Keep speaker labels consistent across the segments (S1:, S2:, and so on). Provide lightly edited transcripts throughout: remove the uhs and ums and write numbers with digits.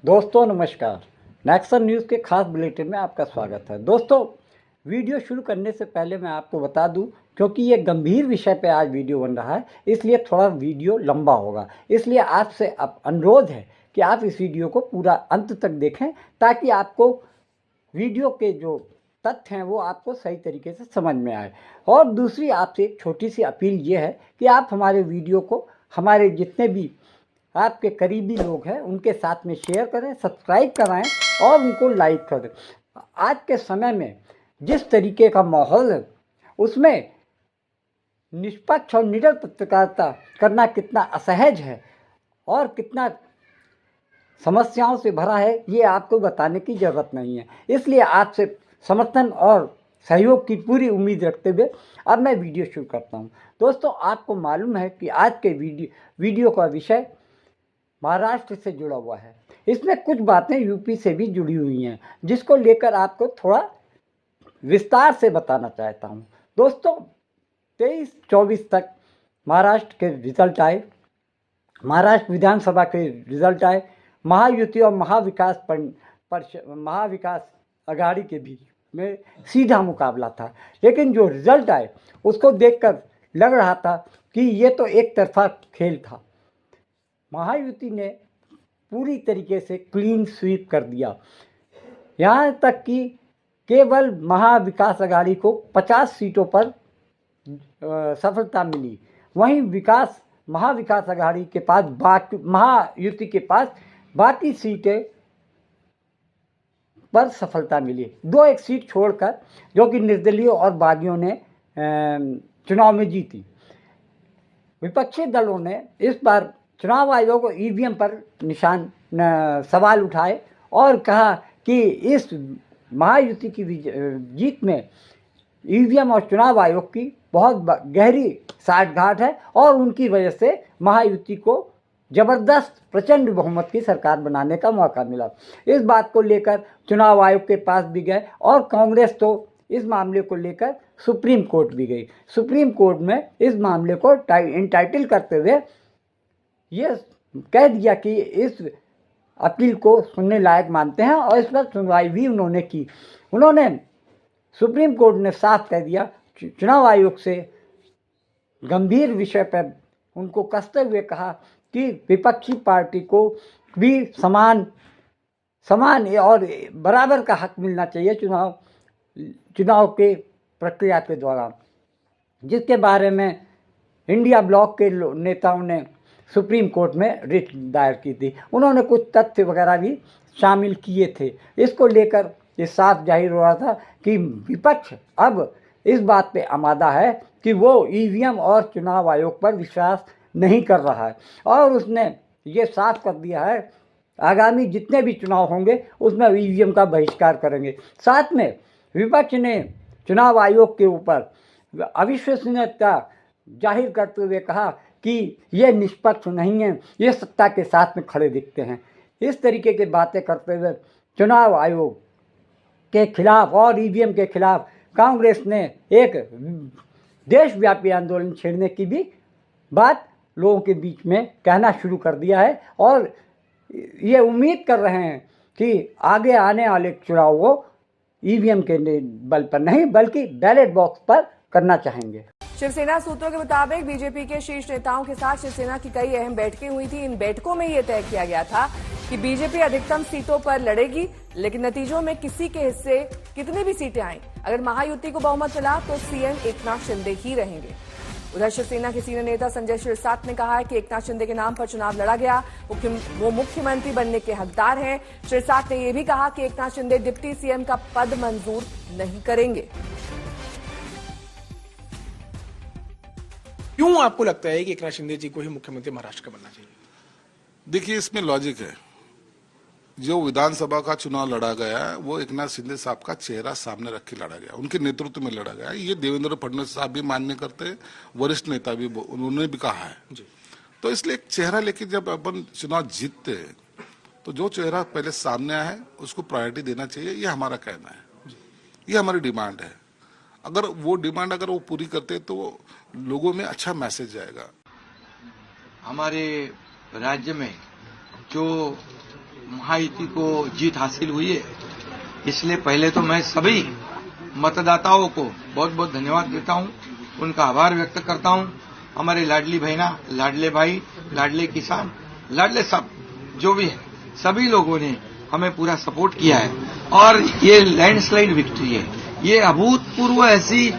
S1: दोस्तों नमस्कार। Nexon news के खास बुलेटिन में आपका स्वागत है। दोस्तों, वीडियो शुरू करने से पहले मैं आपको बता दूं, क्योंकि ये गंभीर विषय पे आज वीडियो बन रहा है, इसलिए थोड़ा वीडियो लंबा होगा। इसलिए आपसे अब अनुरोध है कि आप इस वीडियो को पूरा अंत तक देखें, ताकि आपको वीडियो के जो तथ्य हैं वो आपको सही तरीके से समझ में आए। और दूसरी आपसे एक छोटी सी अपील ये है कि आप हमारे वीडियो को हमारे जितने भी आपके करीबी लोग हैं उनके साथ में शेयर करें, सब्सक्राइब कराएं और उनको लाइक करें। आज के समय में जिस तरीके का माहौल है उसमें निष्पक्ष और निडर पत्रकारिता करना कितना असहज है और कितना समस्याओं से भरा है, ये आपको बताने की ज़रूरत नहीं है। इसलिए आपसे समर्थन और सहयोग की पूरी उम्मीद रखते हुए अब मैं वीडियो शुरू करता हूँ। दोस्तों, आपको मालूम है कि आज के वीडियो का विषय महाराष्ट्र से जुड़ा हुआ है। इसमें कुछ बातें यूपी से भी जुड़ी हुई हैं, जिसको लेकर आपको थोड़ा विस्तार से बताना चाहता हूँ। दोस्तों, 23-24 तक महाराष्ट्र के रिजल्ट आए, महाराष्ट्र विधानसभा के रिजल्ट आए। महायुति और महाविकास अघाड़ी के बीच में सीधा मुकाबला था, लेकिन जो रिजल्ट आए उसको देखकर लग रहा था कि ये तो एक तरफा खेल था। महायुति ने पूरी तरीके से क्लीन स्वीप कर दिया, यहाँ तक कि केवल महाविकास अघाड़ी को 50 सीटों पर सफलता मिली। वहीं महाविकास अघाड़ी के पास महायुति के पास बाकी सीटें पर सफलता मिली। 2-1 सीट छोड़कर, जो कि निर्दलीय और बागियों ने चुनाव में जीती। विपक्षी दलों ने इस बार चुनाव आयोग को ईवीएम पर सवाल उठाए और कहा कि इस महायुति की जीत में ईवीएम और चुनाव आयोग की बहुत गहरी साठगांठ है और उनकी वजह से महायुति को जबरदस्त प्रचंड बहुमत की सरकार बनाने का मौका मिला। इस बात को लेकर चुनाव आयोग के पास भी गए और कांग्रेस तो इस मामले को लेकर सुप्रीम कोर्ट भी गई। सुप्रीम कोर्ट में इस मामले को इंटाइटल करते हुए ये कह दिया कि इस अपील को सुनने लायक मानते हैं और इस पर सुनवाई भी उन्होंने की। सुप्रीम कोर्ट ने साफ कह दिया, चुनाव आयोग से गंभीर विषय पर उनको कसते हुए कहा कि विपक्षी पार्टी को भी समान और बराबर का हक मिलना चाहिए चुनाव के प्रक्रिया के दौरान, जिसके बारे में इंडिया ब्लॉक के नेताओं ने सुप्रीम कोर्ट में रिट दायर की थी। उन्होंने कुछ तथ्य वगैरह भी शामिल किए थे। इसको लेकर ये साफ जाहिर हो रहा था कि विपक्ष अब इस बात पे आमादा है कि वो ईवीएम और चुनाव आयोग पर विश्वास नहीं कर रहा है और उसने ये साफ कर दिया है आगामी जितने भी चुनाव होंगे उसमें ईवीएम का बहिष्कार करेंगे। साथ में विपक्ष ने चुनाव आयोग के ऊपर अविश्वसनीयता जाहिर करते हुए कहा कि ये निष्पक्ष नहीं है, ये सत्ता के साथ में खड़े दिखते हैं। इस तरीके की बातें करते हुए चुनाव आयोग के खिलाफ और ईवीएम के खिलाफ कांग्रेस ने एक देशव्यापी आंदोलन छेड़ने की भी बात लोगों के बीच में कहना शुरू कर दिया है और ये उम्मीद कर रहे हैं कि आगे आने वाले चुनाव वो ईवीएम के बल पर नहीं बल्कि बैलेट बॉक्स पर करना चाहेंगे।
S2: शिवसेना सूत्रों के मुताबिक बीजेपी के शीर्ष नेताओं के साथ शिवसेना की कई अहम बैठकें हुई थी। इन बैठकों में यह तय किया गया था कि बीजेपी अधिकतम सीटों पर लड़ेगी, लेकिन नतीजों में किसी के हिस्से कितनी भी सीटें आईं, अगर महायुति को बहुमत मिला तो सीएम एकनाथ शिंदे ही रहेंगे। उधर शिवसेना के सीनियर नेता संजय शिरसाट ने कहा है कि एकनाथ शिंदे के नाम पर चुनाव लड़ा गया, वो मुख्यमंत्री बनने के हकदार हैं। शिरसाट ने यह भी कहा कि एकनाथ शिंदे डिप्टी सीएम का पद मंजूर नहीं करेंगे।
S3: क्यों आपको लगता है कि एकनाथ शिंदे जी को ही मुख्यमंत्री महाराष्ट्र का बनना चाहिए?
S4: देखिए, इसमें लॉजिक है। जो विधानसभा का चुनाव लड़ा गया वो एकनाथ शिंदे साहब का चेहरा सामने रख के लड़ा गया, उनके नेतृत्व में लड़ा गया। ये देवेंद्र फडणवीस साहब भी मान्य करते हैं, वरिष्ठ नेता भी उन्होंने भी कहा है जी। तो इसलिए एक चेहरा लेके जब अपन चुनाव जीतते हैं तो जो चेहरा पहले सामने आया है उसको प्रायोरिटी देना चाहिए, ये हमारा कहना है, ये हमारी डिमांड है। अगर वो डिमांड अगर वो पूरी करते तो लोगों में अच्छा मैसेज जाएगा।
S5: हमारे राज्य में जो महायुति को जीत हासिल हुई है। इसलिए पहले तो मैं सभी मतदाताओं को बहुत बहुत धन्यवाद देता हूं, उनका आभार व्यक्त करता हूं। हमारे लाडली बहना, लाडले भाई, लाडले किसान, लाडले सब जो भी है, सभी लोगों ने हमें पूरा सपोर्ट किया है और ये लैंडस्लाइड विक्ट्री है। ये अभूतपूर्व ऐसी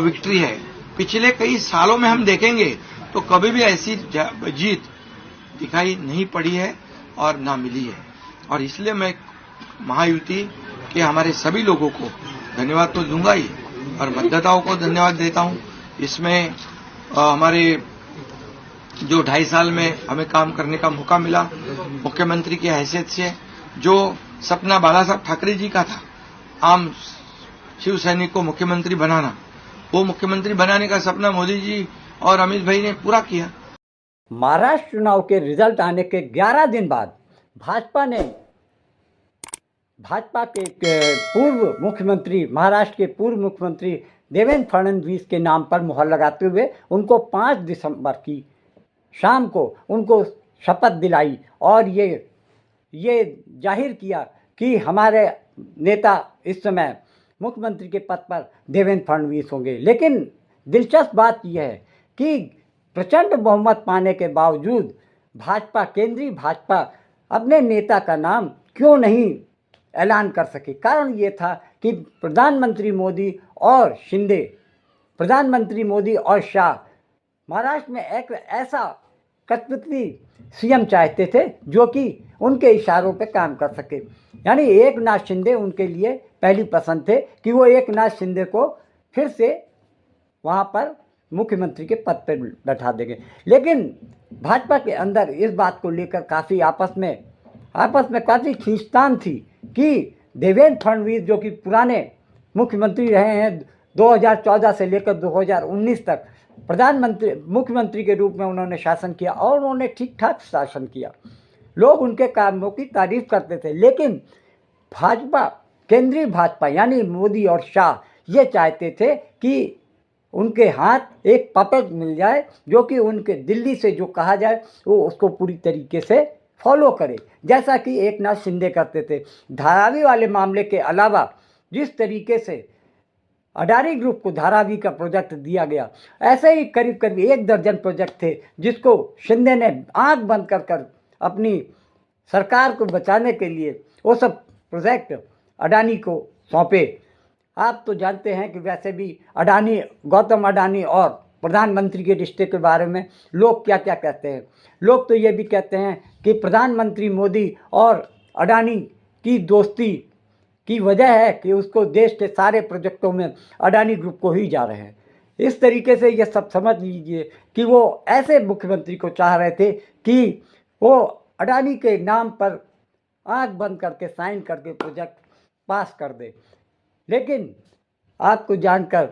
S5: विक्ट्री है। पिछले कई सालों में हम देखेंगे तो कभी भी ऐसी जीत दिखाई नहीं पड़ी है और ना मिली है। और इसलिए मैं महायुति के हमारे सभी लोगों को धन्यवाद तो दूंगा ही और मतदाताओं को धन्यवाद देता हूं। इसमें हमारे जो 2.5 साल में हमें काम करने का मौका मिला मुख्यमंत्री की हैसियत से, जो सपना बाला साहब ठाकरे जी का था आम शिव सैनिक को मुख्यमंत्री बनाना, वो मुख्यमंत्री बनाने का सपना मोदी जी और अमित भाई ने पूरा किया।
S1: महाराष्ट्र चुनाव के रिजल्ट आने के 11 दिन बाद भाजपा के पूर्व मुख्यमंत्री, महाराष्ट्र के पूर्व मुख्यमंत्री देवेंद्र फडणवीस के नाम पर मुहर लगाते हुए उनको 5 दिसंबर की शाम को उनको शपथ दिलाई और ये जाहिर किया कि हमारे नेता इस समय मुख्यमंत्री के पद पर देवेंद्र फडणवीस होंगे। लेकिन दिलचस्प बात यह है कि प्रचंड बहुमत पाने के बावजूद केंद्रीय भाजपा अपने नेता का नाम क्यों नहीं ऐलान कर सके। कारण ये था कि प्रधानमंत्री मोदी और शाह महाराष्ट्र में एक ऐसा कट्टरपंथी सीएम चाहते थे जो कि उनके इशारों पे काम कर सके। यानी एकनाथ शिंदे उनके लिए पहली पसंद थे कि वो एकनाथ शिंदे को फिर से वहाँ पर मुख्यमंत्री के पद पर बैठा देंगे। लेकिन भाजपा के अंदर इस बात को लेकर काफ़ी आपस में काफ़ी खींचतान थी कि देवेंद्र फडणवीस जो कि पुराने मुख्यमंत्री रहे हैं, 2014 से लेकर 2019 तक मुख्यमंत्री के रूप में उन्होंने शासन किया और उन्होंने ठीक ठाक शासन किया। लोग उनके कामों की तारीफ करते थे। लेकिन केंद्रीय भाजपा यानी मोदी और शाह ये चाहते थे कि उनके हाथ एक पपेट मिल जाए जो कि उनके दिल्ली से जो कहा जाए वो उसको पूरी तरीके से फॉलो करे, जैसा कि एकनाथ शिंदे करते थे। धारावी वाले मामले के अलावा जिस तरीके से अडानी ग्रुप को धारावी का प्रोजेक्ट दिया गया, ऐसे ही करीब करीब 1 दर्जन प्रोजेक्ट थे जिसको शिंदे ने आंख बंद कर अपनी सरकार को बचाने के लिए वो सब प्रोजेक्ट अडानी को सौंपे। आप तो जानते हैं कि वैसे भी गौतम अडानी और प्रधानमंत्री के रिश्ते के बारे में लोग क्या क्या कहते हैं। लोग तो ये भी कहते हैं कि प्रधानमंत्री मोदी और अडानी की दोस्ती की वजह है कि उसको देश के सारे प्रोजेक्टों में अडानी ग्रुप को ही जा रहे हैं। इस तरीके से ये सब समझ लीजिए कि वो ऐसे मुख्यमंत्री को चाह रहे थे कि वो अडानी के नाम पर आंख बंद करके साइन करके प्रोजेक्ट पास कर दे। लेकिन आपको जानकर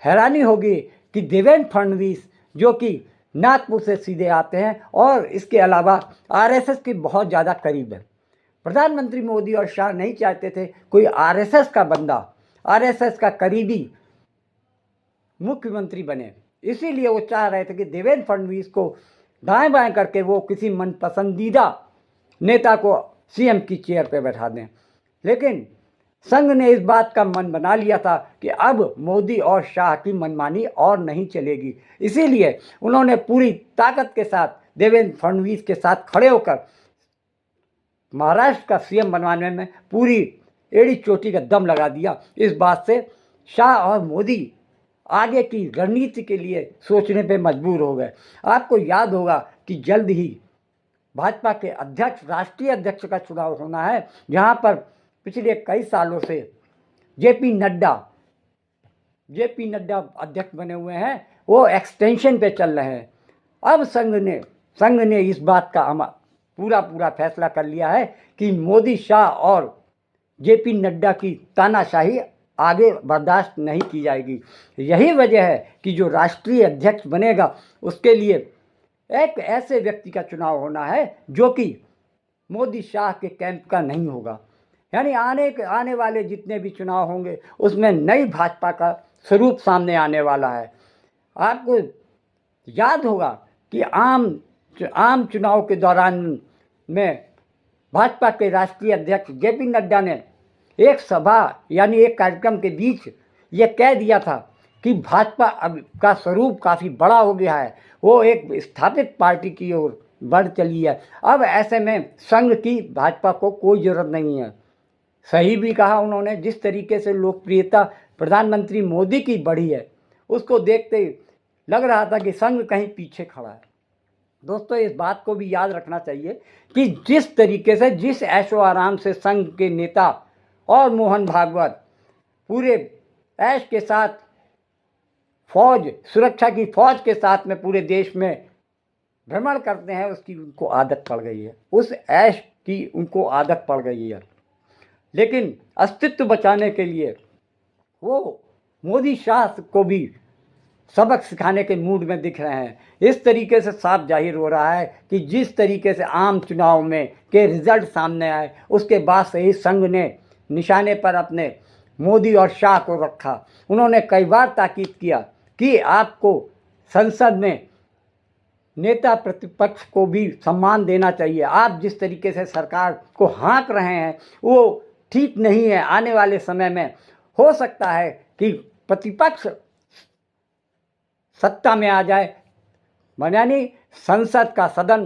S1: हैरानी होगी कि देवेंद्र फडणवीस जो कि नागपुर से सीधे आते हैं और इसके अलावा आरएसएस के बहुत ज़्यादा करीब है। प्रधानमंत्री मोदी और शाह नहीं चाहते थे कोई आरएसएस का बंदा, आरएसएस का करीबी मुख्यमंत्री बने। इसीलिए वो चाह रहे थे कि देवेंद्र फडणवीस को दाएं बाएं करके वो किसी मन पसंदीदा नेता को सीएम की चेयर पे बैठा दें। लेकिन संघ ने इस बात का मन बना लिया था कि अब मोदी और शाह की मनमानी और नहीं चलेगी। इसीलिए उन्होंने पूरी ताकत के साथ देवेंद्र फडणवीस के साथ खड़े होकर महाराष्ट्र का सीएम बनवाने में पूरी एड़ी चोटी का दम लगा दिया। इस बात से शाह और मोदी आगे की रणनीति के लिए सोचने पे मजबूर हो गए। आपको याद होगा कि जल्द ही भाजपा के राष्ट्रीय अध्यक्ष का चुनाव होना है, जहां पर पिछले कई सालों से जेपी नड्डा अध्यक्ष बने हुए हैं, वो एक्सटेंशन पे चल रहे हैं। अब संघ ने इस बात का पूरा फैसला कर लिया है कि मोदी, शाह और जेपी नड्डा की तानाशाही आगे बर्दाश्त नहीं की जाएगी। यही वजह है कि जो राष्ट्रीय अध्यक्ष बनेगा उसके लिए एक ऐसे व्यक्ति का चुनाव होना है जो कि मोदी शाह के कैंप का नहीं होगा। यानी आने वाले जितने भी चुनाव होंगे उसमें नई भाजपा का स्वरूप सामने आने वाला है। आपको याद होगा कि आम चुनाव के दौरान में भाजपा के राष्ट्रीय अध्यक्ष जेपी नड्डा ने एक सभा यानी एक कार्यक्रम के बीच ये कह दिया था कि भाजपा अब का स्वरूप काफ़ी बड़ा हो गया है, वो एक स्थापित पार्टी की ओर बढ़ चली है। अब ऐसे में संघ की भाजपा को कोई ज़रूरत नहीं है। सही भी कहा उन्होंने। जिस तरीके से लोकप्रियता प्रधानमंत्री मोदी की बढ़ी है, उसको देखते लग रहा था कि संघ कहीं पीछे खड़ा है। दोस्तों, इस बात को भी याद रखना चाहिए कि जिस तरीके से, जिस ऐशो आराम से संघ के नेता और मोहन भागवत पूरे ऐश के साथ फौज, सुरक्षा की फौज के साथ में पूरे देश में भ्रमण करते हैं, उसकी उनको आदत पड़ गई है। उस ऐश की उनको आदत पड़ गई है। लेकिन अस्तित्व बचाने के लिए वो मोदी शाह को भी सबक सिखाने के मूड में दिख रहे हैं। इस तरीके से साफ जाहिर हो रहा है कि जिस तरीके से आम चुनाव में के रिजल्ट सामने आए, उसके बाद से ही संघ ने निशाने पर अपने मोदी और शाह को रखा। उन्होंने कई बार ताकीद किया कि आपको संसद में नेता प्रतिपक्ष को भी सम्मान देना चाहिए। आप जिस तरीके से सरकार को हाँक रहे हैं वो ठीक नहीं है। आने वाले समय में हो सकता है कि प्रतिपक्ष सत्ता में आ जाए, यानी संसद का सदन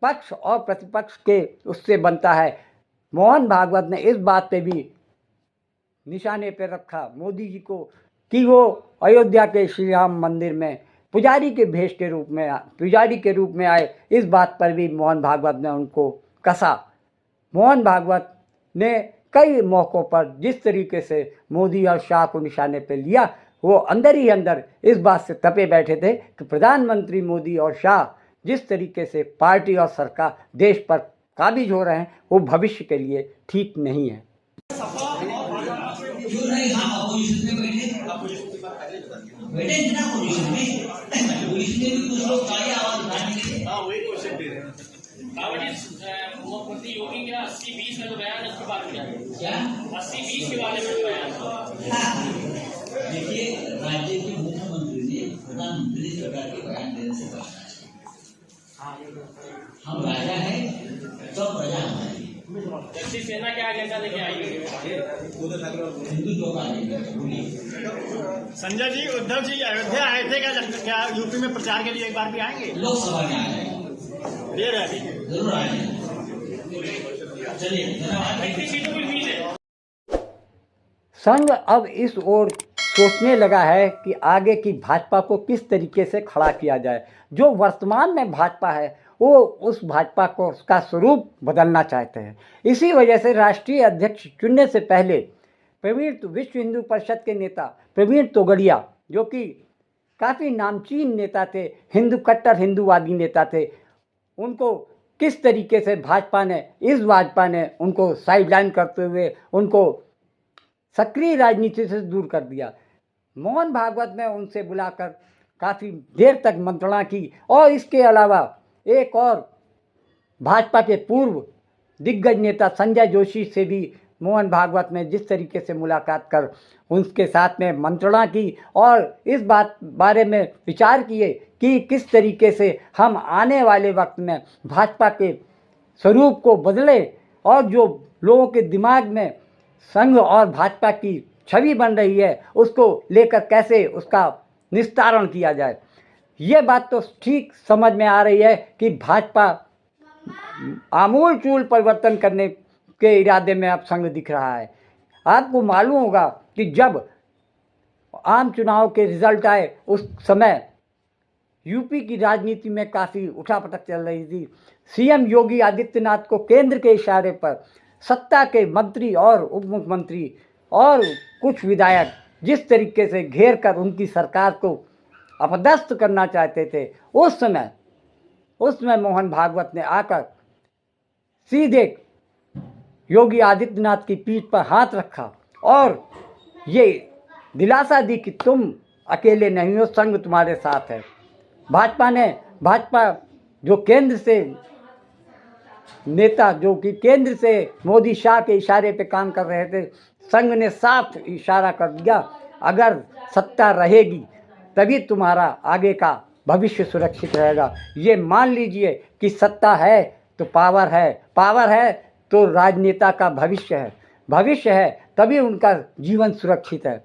S1: पक्ष और प्रतिपक्ष के उससे बनता है। मोहन भागवत ने इस बात पे भी निशाने पे रखा मोदी जी को कि वो अयोध्या के श्री राम मंदिर में पुजारी के रूप में आए। इस बात पर भी मोहन भागवत ने उनको कसा। मोहन भागवत ने कई मौक़ों पर जिस तरीके से मोदी और शाह को निशाने पे लिया, वो अंदर ही अंदर इस बात से तपे बैठे थे कि प्रधानमंत्री मोदी और शाह जिस तरीके से पार्टी और सरकार देश पर काबिज हो रहे हैं, वो भविष्य के लिए ठीक नहीं है।
S6: मुख्यमंत्री योगी का 80-20 का जो बयान है उसकी बात क्या 80-20 के बारे में बयान।
S7: देखिए, राज्य के मुख्यमंत्री ने प्रधानमंत्री सरकार के बयान देने से बचना चाहिए। हम राजा हैं तो प्रजा हमारी।
S6: जैसी सेना क्या एजेंडा लेके आई है
S7: हिंदुत्व का
S6: संजय जी, उद्धव जी अयोध्या आए थे, क्या यूपी में प्रचार के लिए एक बार भी आएंगे?
S7: लोकसभा में आ जाएंगे,
S6: देर है अभी,
S7: जरूर आएंगे। चलिए,
S6: कितनी सीटों की उम्मीद है?
S1: संघ अब इस ओर सोचने लगा है कि आगे की भाजपा को किस तरीके से खड़ा किया जाए। जो वर्तमान में भाजपा है वो उस भाजपा को उसका स्वरूप बदलना चाहते हैं। इसी वजह से राष्ट्रीय अध्यक्ष चुनने से पहले विश्व हिंदू परिषद के नेता प्रवीण तोगड़िया, जो कि काफ़ी नामचीन नेता थे, कट्टर हिंदूवादी नेता थे, उनको किस तरीके से भाजपा ने उनको साइडलाइन करते हुए उनको सक्रिय राजनीति से दूर कर दिया। मोहन भागवत ने उनसे बुलाकर काफ़ी देर तक मंत्रणा की और इसके अलावा एक और भाजपा के पूर्व दिग्गज नेता संजय जोशी से भी मोहन भागवत ने जिस तरीके से मुलाकात कर उनके साथ में मंत्रणा की और इस बारे में विचार किए कि किस तरीके से हम आने वाले वक्त में भाजपा के स्वरूप को बदलें और जो लोगों के दिमाग में संघ और भाजपा की छवि बन रही है उसको लेकर कैसे उसका निस्तारण किया जाए। ये बात तो ठीक समझ में आ रही है कि भाजपा आमूल चूल परिवर्तन करने के इरादे में अब संघ दिख रहा है। आपको मालूम होगा कि जब आम चुनाव के रिजल्ट आए उस समय यूपी की राजनीति में काफ़ी उठापटक चल रही थी। सीएम योगी आदित्यनाथ को केंद्र के इशारे पर सत्ता के मंत्री और उप मुख्यमंत्री और कुछ विधायक जिस तरीके से घेर कर उनकी सरकार को अपदस्थ करना चाहते थे, उस समय मोहन भागवत ने आकर सीधे योगी आदित्यनाथ की पीठ पर हाथ रखा और ये दिलासा दी कि तुम अकेले नहीं हो, संघ तुम्हारे साथ है। भाजपा जो केंद्र से नेता जो कि केंद्र से मोदी शाह के इशारे पे काम कर रहे थे, संघ ने साफ इशारा कर दिया अगर सत्ता रहेगी तभी तुम्हारा आगे का भविष्य सुरक्षित रहेगा। ये मान लीजिए कि सत्ता है तो पावर है तो राजनेता का भविष्य है, भविष्य है तभी उनका जीवन सुरक्षित है।